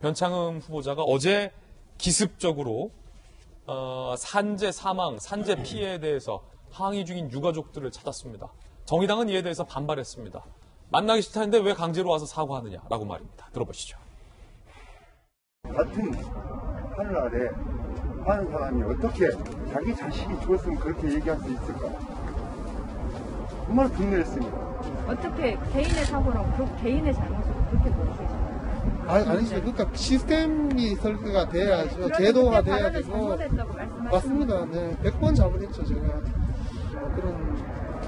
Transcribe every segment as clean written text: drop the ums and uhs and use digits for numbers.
변창흠 후보자가 어제 기습적으로 산재 사망, 산재 피해에 대해서 항의 중인 유가족들을 찾았습니다. 정의당은 이에 대해서 반발했습니다. 만나기 싫다는데 왜 강제로 와서 사과하느냐라고 말입니다. 들어보시죠. 같은 하늘 아래 하는 사람이 어떻게 자기 자식이 죽었으면 그렇게 얘기할 수 있을까? 정말 분노했습니다. 어떻게 개인의 사고라고 개인의 잘못을 그렇게 보여주시나요? 아니죠. 그러니까 시스템이 설계가 돼야죠. 제도가 돼야 되고. 잘못했다고 말씀하시는 맞습니다. 네. 100번 잘못했죠, 제가. 그런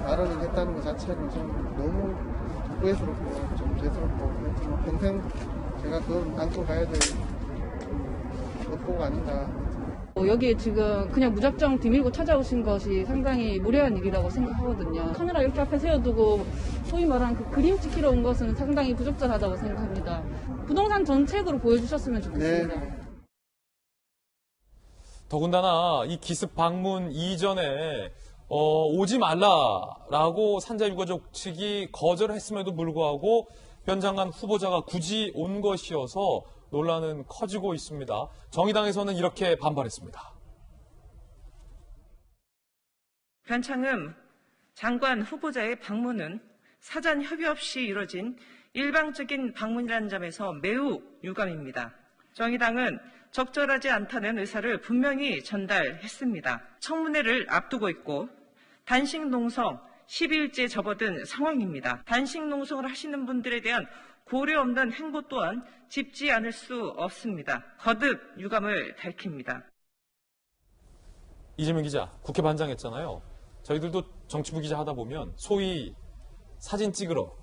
발언을 했다는 것 자체는 좀 너무 후회스럽고, 좀 죄스럽고, 평생 제가 그걸 안고 가야 될 업보가 아닌가. 여기에 지금 그냥 무작정 뒤밀고 찾아오신 것이 상당히 무례한 일이라고 생각하거든요. 카메라 이렇게 앞에 세워두고 소위 말하는 그 그림 찍히러 온 것은 상당히 부적절하다고 생각합니다. 부동산 정책으로 보여주셨으면 좋겠습니다. 네. 더군다나 이 기습 방문 이전에 오지 말라라고 산재 유가족 측이 거절했음에도 불구하고 변장관 후보자가 굳이 온 것이어서 논란은 커지고 있습니다. 정의당에서는 이렇게 반발했습니다. 변창흠 장관 후보자의 방문은 사전 협의 없이 이뤄진 일방적인 방문이라는 점에서 매우 유감입니다. 정의당은 적절하지 않다는 의사를 분명히 전달했습니다. 청문회를 앞두고 있고 단식 농성 12일째 접어든 상황입니다. 단식 농성을 하시는 분들에 대한 고려 없는 행보 또한 짚지 않을 수 없습니다. 거듭 유감을 밝힙니다. 이재명 기자, 국회 반장했잖아요. 저희들도 정치부 기자 하다 보면 소위 사진 찍으러,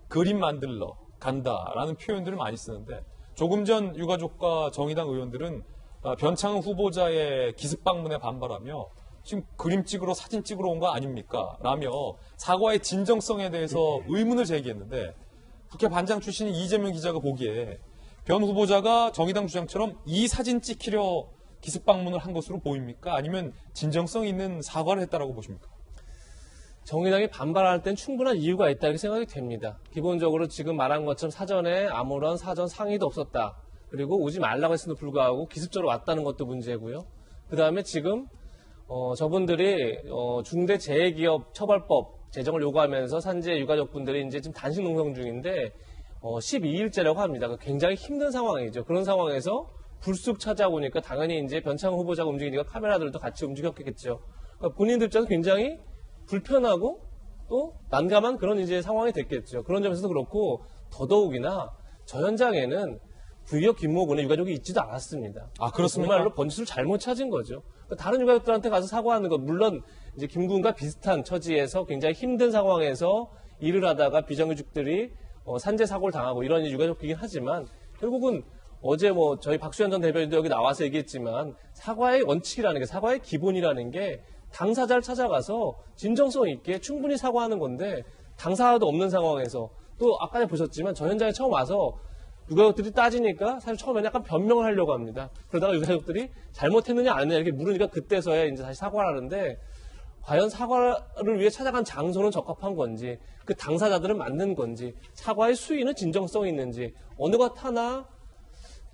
그림 만들러 간다라는 표현들을 많이 쓰는데 조금 전 유가족과 정의당 의원들은 변창흠 후보자의 기습 방문에 반발하며 지금 그림 찍으러 사진 찍으러 온 거 아닙니까? 라며 사과의 진정성에 대해서 의문을 제기했는데 국회 반장 출신인 이재명 기자가 보기에 변 후보자가 정의당 주장처럼 이 사진 찍히려 기습 방문을 한 것으로 보입니까? 아니면 진정성 있는 사과를 했다라고 보십니까? 정의당이 반발할 땐 충분한 이유가 있다 이렇게 생각이 됩니다. 기본적으로 지금 말한 것처럼 사전에 아무런 사전 상의도 없었다. 그리고 오지 말라고 했음에도 불구하고 기습적으로 왔다는 것도 문제고요. 그 다음에 지금 저분들이 중대재해기업 처벌법 제정을 요구하면서 산재 유가족분들이 이제 지금 단식 농성 중인데 12일째라고 합니다. 굉장히 힘든 상황이죠. 그런 상황에서 불쑥 찾아오니까 당연히 이제 변창흠 후보자가 움직이니까 카메라들도 같이 움직였겠죠. 그러니까 본인들 입장에서 굉장히 불편하고 또 난감한 그런 이제 상황이 됐겠죠. 그런 점에서도 그렇고 더더욱이나 저 현장에는 부의역 김모군의 유가족이 있지도 않았습니다. 아, 그렇습니까? 정말로 번지수를 잘못 찾은 거죠. 그러니까 다른 유가족들한테 가서 사과하는 것, 물론 이제 김군과 비슷한 처지에서 굉장히 힘든 상황에서 일을 하다가 비정규직들이 산재 사고를 당하고 이런 유가족이긴 하지만 결국은 어제 저희 박수현 전 대변인도 여기 나와서 얘기했지만 사과의 원칙이라는 게 사과의 기본이라는 게 당사자를 찾아가서 진정성 있게 충분히 사과하는 건데 당사자도 없는 상황에서 또 아까 보셨지만 저 현장에 처음 와서 유가족들이 따지니까 사실 처음에는 약간 변명을 하려고 합니다. 그러다가 유가족들이 잘못했느냐 안 했느냐 이렇게 물으니까 그때서야 이제 다시 사과를 하는데 과연 사과를 위해 찾아간 장소는 적합한 건지 그 당사자들은 맞는 건지 사과의 수위는 진정성이 있는지 어느 것 하나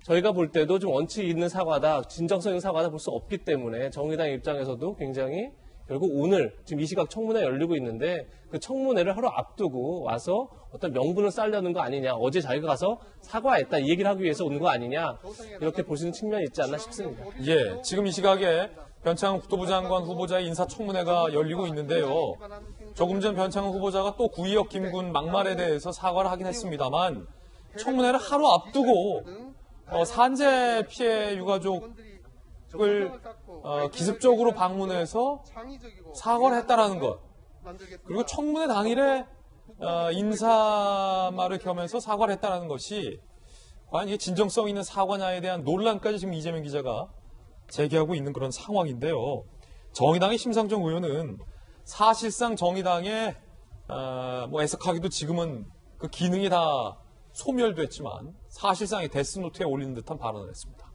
저희가 볼 때도 좀 원칙이 있는 사과다, 진정성 있는 사과다 볼 수 없기 때문에 정의당 입장에서도 굉장히 결국 오늘 지금 이 시각 청문회 열리고 있는데 그 청문회를 하루 앞두고 와서 어떤 명분을 쌓으려는 거 아니냐, 어제 자기가 가서 사과했다 이 얘기를 하기 위해서 오는 거 아니냐 이렇게 보시는 측면이 있지 않나 싶습니다. 예, 지금 이 시각에 변창흠 국토부 장관 후보자의 인사청문회가 열리고 있는데요. 조금 전 변창흠 후보자가 또 구의역 김군 막말에 대해서 사과를 하긴 했습니다만 청문회를 하루 앞두고 산재 피해 유가족을 기습적으로 방문해서 사과를 했다라는 것. 그리고 청문회 당일에 인사말을 겸해서 사과를 했다라는 것이 과연 이게 진정성 있는 사과냐에 대한 논란까지 지금 이재명 기자가 제기하고 있는 그런 상황인데요. 정의당의 심상정 의원은 사실상 정의당의 해석하기도 지금은 그 기능이 다 소멸됐지만 사실상의 데스노트에 올리는 듯한 발언을 했습니다.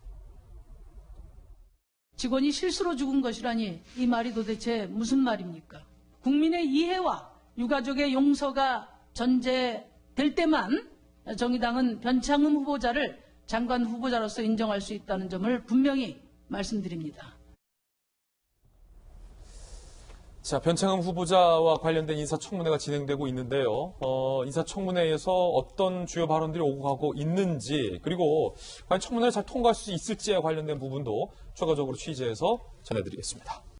직원이 실수로 죽은 것이라니 이 말이 도대체 무슨 말입니까? 국민의 이해와 유가족의 용서가 전제될 때만 정의당은 변창흠 후보자를 장관 후보자로서 인정할 수 있다는 점을 분명히 말씀드립니다. 자, 변창흠 후보자와 관련된 인사청문회가 진행되고 있는데요. 인사청문회에서 어떤 주요 발언들이 오고 가고 있는지, 그리고 과연 청문회를 잘 통과할 수 있을지에 관련된 부분도 추가적으로 취재해서 전해드리겠습니다.